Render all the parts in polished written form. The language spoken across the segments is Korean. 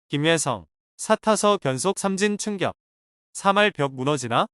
김혜성, 4타석 연속 삼진 충격. 3할 벽 무너지나?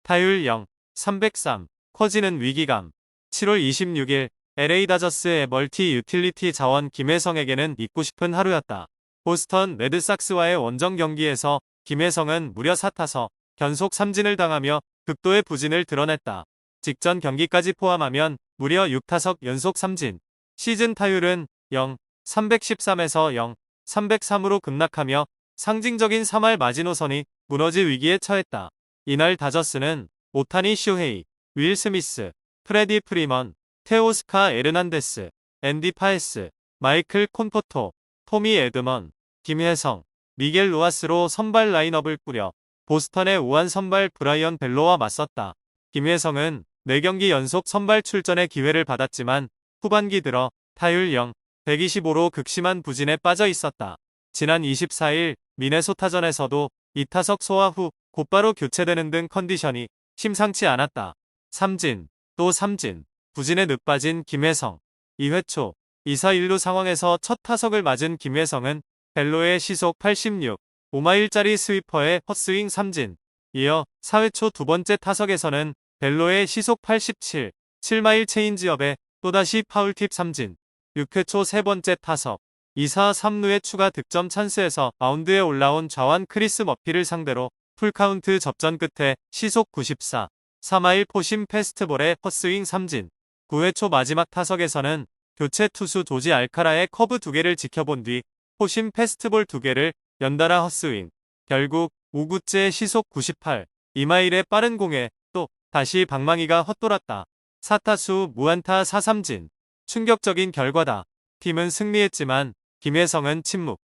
타율 0, 303, 커지는 위기감. 7월 26일 LA 다저스의 멀티 유틸리티 자원 김혜성에게는 잊고 싶은 하루였다. 보스턴 레드삭스와의 원정 경기에서 김혜성은 무려 4타석 연속 삼진을 당하며 극도의 부진을 드러냈다. 직전 경기까지 포함하면 무려 6타석 연속 삼진. 시즌 타율은 0, 313에서 0, 303으로 급락하며 상징적인 3할 마지노선이 무너질 위기에 처했다. 이날 다저스는 오타니 쇼헤이, 윌 스미스, 프레디 프리먼, 테오스카 에르난데스, 앤디 파에스, 마이클 콘포토, 토미 에드먼, 김혜성, 미겔 로하스로 선발 라인업을 꾸려 보스턴의 우한 선발 브라이언 벨로와 맞섰다. 김혜성은 4경기 연속 선발 출전의 기회를 받았지만 후반기 들어 타율 0, 125로 극심한 부진에 빠져 있었다. 지난 24일 미네소타전에서도 2타석 소화 후 곧바로 교체되는 등 컨디션이 심상치 않았다. 삼진, 또 삼진, 부진에 늦빠진 김혜성. 2회 초 2사 1루 상황에서 첫 타석을 맞은 김혜성은 벨로의 시속 86, 5마일짜리 스위퍼에 헛스윙 삼진. 이어 4회 초 두 번째 타석에서는 벨로의 시속 87, 7마일 체인지업에 또다시 파울팁 삼진. 6회 초 세 번째 타석 2사 3루의 추가 득점 찬스에서 마운드에 올라온 좌완 크리스 머피를 상대로 풀카운트 접전 끝에 시속 94, 3마일 포심 패스트볼에 헛스윙 삼진. 9회 초 마지막 타석에서는 교체 투수 조지 알카라의 커브 2개를 지켜본 뒤 포심 패스트볼 2개를 연달아 헛스윙. 결국 5구째 시속 98, 2마일의 빠른 공에 또 다시 방망이가 헛돌았다. 4타수 무안타 4삼진. 충격적인 결과다. 팀은 승리했지만 김혜성은 침묵.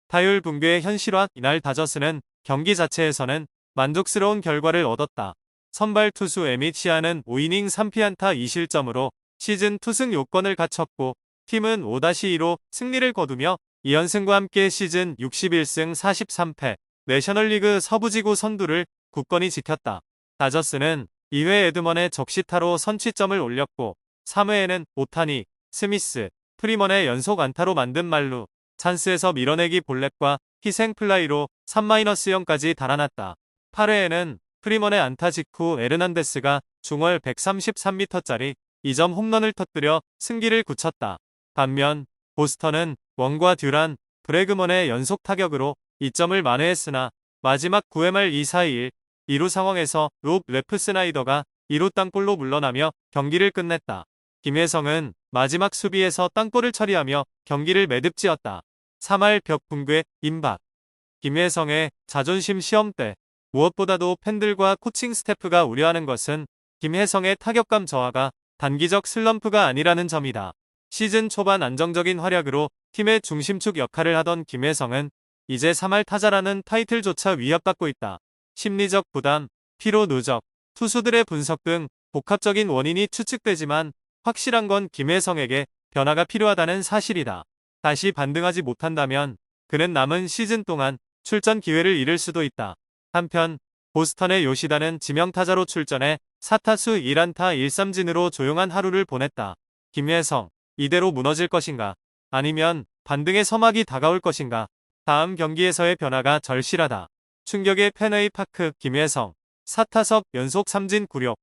타율 붕괴의 현실화. 이날 다저스는 경기 자체에서는 만족스러운 결과를 얻었다. 선발 투수 에밋 시아는 5이닝 3피안타 2실점으로 시즌 투승 요건을 갖췄고 팀은 5-2로 승리를 거두며 2연승과 함께 시즌 61승 43패 내셔널리그 서부지구 선두를 굳건히 지켰다. 다저스는 2회 에드먼의 적시타로 선취점을 올렸고 3회에는 오타니, 스미스, 프리먼의 연속 안타로 만든 말루, 찬스에서 밀어내기 볼넷과 희생 플라이로 3-0까지 달아났다. 8회에는 프리먼의 안타 직후 에르난데스가 중월 133m짜리 2점 홈런을 터뜨려 승기를 굳혔다. 반면 보스턴은 원과 듀란, 브래그먼의 연속 타격으로 2점을 만회했으나 마지막 9회 말 2-4-1, 2루 상황에서 롭 랩스나이더가 2루 땅볼로 물러나며 경기를 끝냈다. 김혜성은 마지막 수비에서 땅볼을 처리하며 경기를 매듭지었다. 3할 벽 붕괴 임박. 김혜성의 자존심 시험대. 무엇보다도 팬들과 코칭 스태프가 우려하는 것은 김혜성의 타격감 저하가 단기적 슬럼프가 아니라는 점이다. 시즌 초반 안정적인 활약으로 팀의 중심축 역할을 하던 김혜성은 이제 3할 타자라는 타이틀조차 위협받고 있다. 심리적 부담, 피로 누적, 투수들의 분석 등 복합적인 원인이 추측되지만 확실한 건 김혜성에게 변화가 필요하다는 사실이다. 다시 반등하지 못한다면 그는 남은 시즌 동안 출전 기회를 잃을 수도 있다. 한편 보스턴의 요시다는 지명타자로 출전해 4타수 1안타 1삼진으로 조용한 하루를 보냈다. 김혜성, 이대로 무너질 것인가? 아니면 반등의 서막이 다가올 것인가? 다음 경기에서의 변화가 절실하다. 충격의 펜웨이 파크. 김혜성 4타석 연속 삼진 굴욕.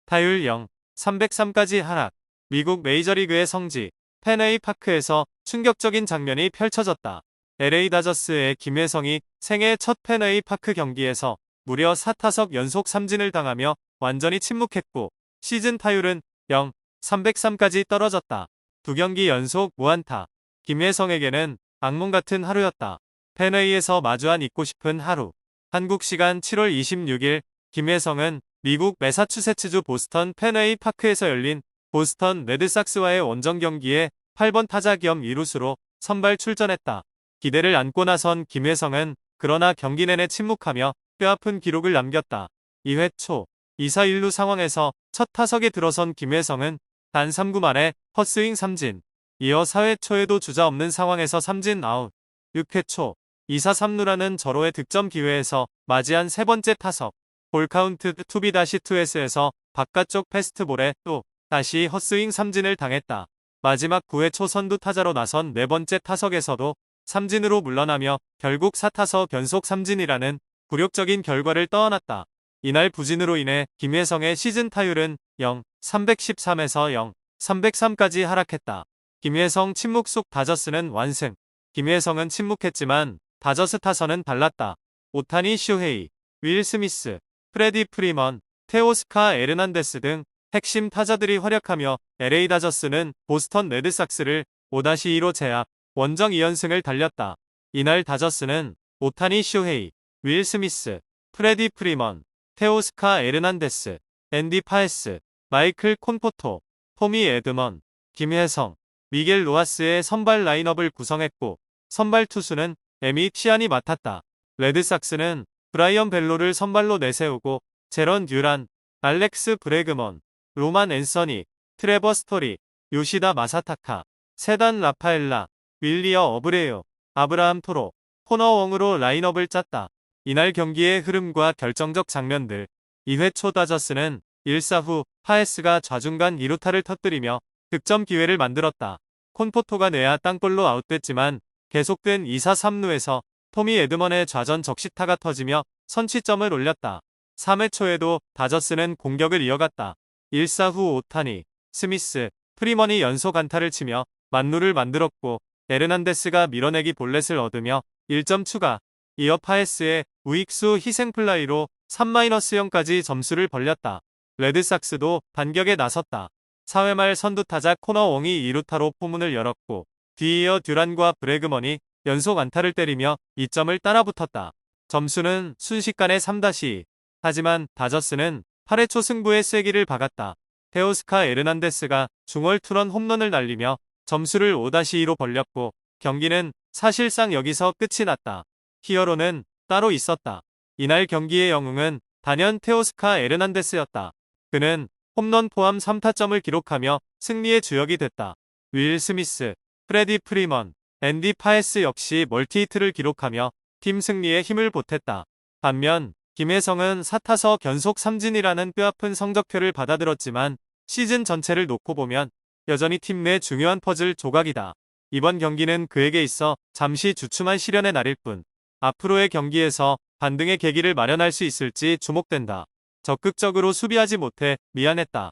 타율 0, 303까지 하락. 미국 메이저리그의 성지 펜웨이 파크에서 충격적인 장면이 펼쳐졌다. LA 다저스의 김혜성이 생애 첫 펜웨이 파크 경기에서 무려 4타석 연속 삼진을 당하며 완전히 침묵했고 시즌 타율은 0, 303까지 떨어졌다. 2경기 연속 무안타. 김혜성에게는 악몽 같은 하루였다. 펜웨이에서 마주한 잊고 싶은 하루. 한국 시간 7월 26일 김혜성은 미국 매사추세츠주 보스턴 펜웨이 파크에서 열린 보스턴 레드삭스와의 원정 경기에 8번 타자 겸 이루수로 선발 출전했다. 기대를 안고 나선 김혜성은 그러나 경기 내내 침묵하며 뼈아픈 기록을 남겼다. 2회 초 2사 1루 상황에서 첫 타석에 들어선 김혜성은 단 3구 만에 헛스윙 삼진. 이어 4회 초에도 주자 없는 상황에서 삼진 아웃. 6회 초 2사 3루라는 절호의 득점 기회에서 맞이한 세 번째 타석. 볼카운트 2B-2S에서 바깥쪽 패스트볼에 또 다시 헛스윙 삼진을 당했다. 마지막 9회 초 선두 타자로 나선 네 번째 타석에서도 삼진으로 물러나며 결국 4타석 견속 삼진이라는 굴욕적인 결과를 떠안았다. 이날 부진으로 인해 김혜성의 시즌 타율은 0, 313에서 0, 303까지 하락했다. 김혜성 침묵 속 다저스는 완승. 김혜성은 침묵했지만 다저스 타선은 달랐다. 오타니 슈헤이, 윌 스미스, 프레디 프리먼, 테오스카 에르난데스 등 핵심 타자들이 활약하며 LA 다저스는 보스턴 레드삭스를 5-2로 제압, 원정 2연승을 달렸다. 이날 다저스는 오타니 슈헤이, 윌 스미스, 프레디 프리먼, 테오스카 에르난데스, 앤디 파에스, 마이클 콘포토, 토미 에드먼, 김혜성, 미겔 로하스의 선발 라인업을 구성했고 선발 투수는 에미 치안이 맡았다. 레드삭스는 브라이언 벨로를 선발로 내세우고 제런 듀란, 알렉스 브레그먼, 로만 앤서니, 트레버 스토리, 요시다 마사타카, 세단 라파엘라, 윌리어 어브레요, 아브라함 토로, 코너 웡으로 라인업을 짰다. 이날 경기의 흐름과 결정적 장면들. 2회 초 다저스는 1사 후 파에스가 좌중간 2루타를 터뜨리며 득점 기회를 만들었다. 콘포토가 내야 땅볼로 아웃됐지만 계속된 2사 3루에서 토미 에드먼의 좌전 적시타가 터지며 선취점을 올렸다. 3회 초에도 다저스는 공격을 이어갔다. 1사 후 오타니, 스미스, 프리먼이 연속 안타를 치며 만루를 만들었고 에르난데스가 밀어내기 볼넷을 얻으며 1점 추가. 이어 파에스의 우익수 희생플라이로 3-0까지 점수를 벌렸다. 레드삭스도 반격에 나섰다. 4회 말 선두타자 코너 웡이 2루타로 포문을 열었고 뒤이어 듀란과 브레그먼이 연속 안타를 때리며 2점을 따라붙었다. 점수는 순식간에 3-2. 하지만 다저스는 8회 초 승부의 쐐기를 박았다. 테오스카 에르난데스가 중월 투런 홈런을 날리며 점수를 5-2로 벌렸고 경기는 사실상 여기서 끝이 났다. 히어로는 따로 있었다. 이날 경기의 영웅은 단연 테오스카 에르난데스였다. 그는 홈런 포함 3타점을 기록하며 승리의 주역이 됐다. 윌 스미스, 프레디 프리먼, 앤디 파에스 역시 멀티히트를 기록하며 팀 승리에 힘을 보탰다. 반면 김혜성은 4타석 견속 삼진이라는 뼈아픈 성적표를 받아들었지만 시즌 전체를 놓고 보면 여전히 팀 내 중요한 퍼즐 조각이다. 이번 경기는 그에게 있어 잠시 주춤한 시련의 날일 뿐 앞으로의 경기에서 반등의 계기를 마련할 수 있을지 주목된다. 적극적으로 수비하지 못해 미안했다.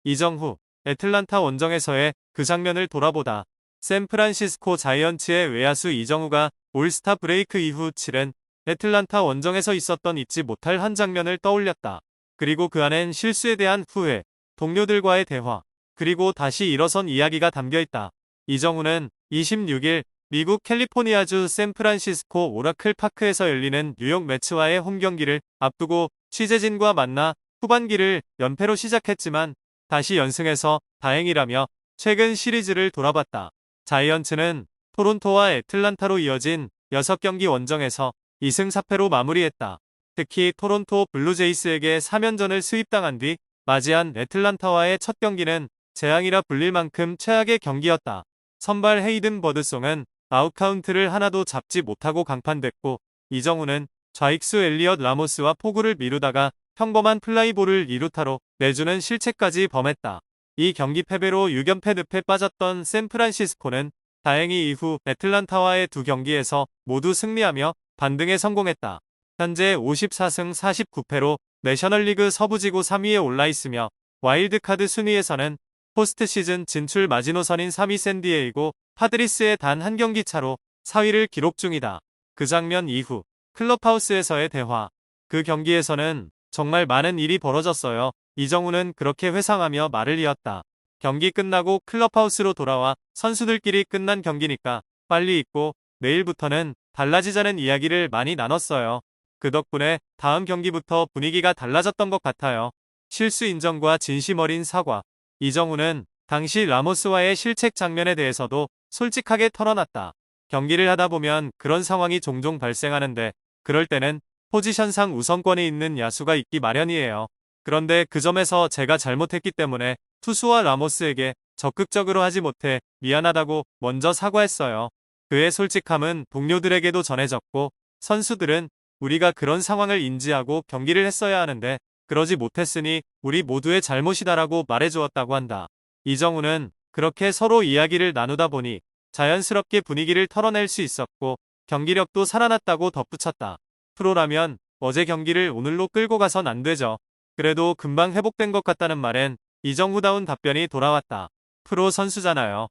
이정후, 애틀란타 원정에서의 그 장면을 돌아보다 샌프란시스코 자이언츠의 외야수 이정후가 올스타 브레이크 이후 치른 애틀란타 원정에서 있었던 잊지 못할 한 장면을 떠올렸다. 그리고 그 안엔 실수에 대한 후회, 동료들과의 대화, 그리고 다시 일어선 이야기가 담겨있다. 이정후는 26일 미국 캘리포니아주 샌프란시스코 오라클 파크에서 열리는 뉴욕 매츠와의 홈경기를 앞두고 취재진과 만나 후반기를 연패로 시작했지만 다시 연승해서 다행이라며 최근 시리즈를 돌아봤다. 자이언츠는 토론토와 애틀란타로 이어진 6경기 원정에서 2승 4패로 마무리했다. 특히 토론토 블루제이스에게 3연전을 수입당한 뒤 맞이한 애틀란타와의 첫 경기는 재앙이라 불릴 만큼 최악의 경기였다. 선발 헤이든 버드송은 아웃카운트를 하나도 잡지 못하고 강판됐고 이정후는 좌익수 엘리엇 라모스와 포구를 미루다가 평범한 플라이볼을 2루타로 내주는 실책까지 범했다. 이 경기 패배로 6연패 늪에 빠졌던 샌프란시스코는 다행히 이후 애틀란타와의 두 경기에서 모두 승리하며 반등에 성공했다. 현재 54승 49패로 내셔널리그 서부지구 3위에 올라있으며 와일드카드 순위에서는 포스트시즌 진출 마지노선인 3위 샌디에이고 파드리스의 단 한 경기 차로 4위를 기록 중이다. 그 장면 이후 클럽하우스에서의 대화. 그 경기에서는 정말 많은 일이 벌어졌어요. 이정후는 그렇게 회상하며 말을 이었다. 경기 끝나고 클럽하우스로 돌아와 선수들끼리 끝난 경기니까 빨리 잊고 내일부터는 달라지자는 이야기를 많이 나눴어요. 그 덕분에 다음 경기부터 분위기가 달라졌던 것 같아요. 실수 인정과 진심 어린 사과. 이정후는 당시 라모스와의 실책 장면에 대해서도 솔직하게 털어놨다. 경기를 하다 보면 그런 상황이 종종 발생하는데 그럴 때는 포지션상 우선권이 있는 야수가 있기 마련이에요. 그런데 그 점에서 제가 잘못했기 때문에 투수와 라모스에게 적극적으로 하지 못해 미안하다고 먼저 사과했어요. 그의 솔직함은 동료들에게도 전해졌고 선수들은 우리가 그런 상황을 인지하고 경기를 했어야 하는데 그러지 못했으니 우리 모두의 잘못이다라고 말해주었다고 한다. 이정후는 그렇게 서로 이야기를 나누다 보니 자연스럽게 분위기를 털어낼 수 있었고 경기력도 살아났다고 덧붙였다. 프로라면 어제 경기를 오늘로 끌고 가선 안 되죠. 그래도 금방 회복된 것 같다는 말엔 이정후다운 답변이 돌아왔다. 프로 선수잖아요.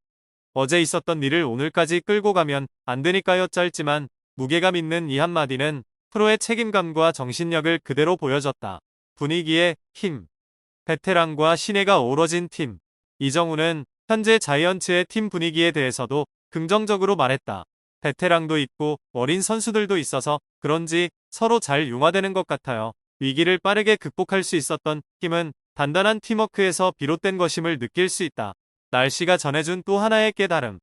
어제 있었던 일을 오늘까지 끌고 가면 안 되니까요. 짧지만 무게감 있는 이 한마디는 프로의 책임감과 정신력을 그대로 보여줬다. 분위기에 힘. 베테랑과 신예가 어우러진 팀. 이정우는 현재 자이언츠의 팀 분위기에 대해서도 긍정적으로 말했다. 베테랑도 있고 어린 선수들도 있어서 그런지 서로 잘 융화되는 것 같아요. 위기를 빠르게 극복할 수 있었던 힘은 단단한 팀워크에서 비롯된 것임을 느낄 수 있다. 날씨가 전해준 또 하나의 깨달음.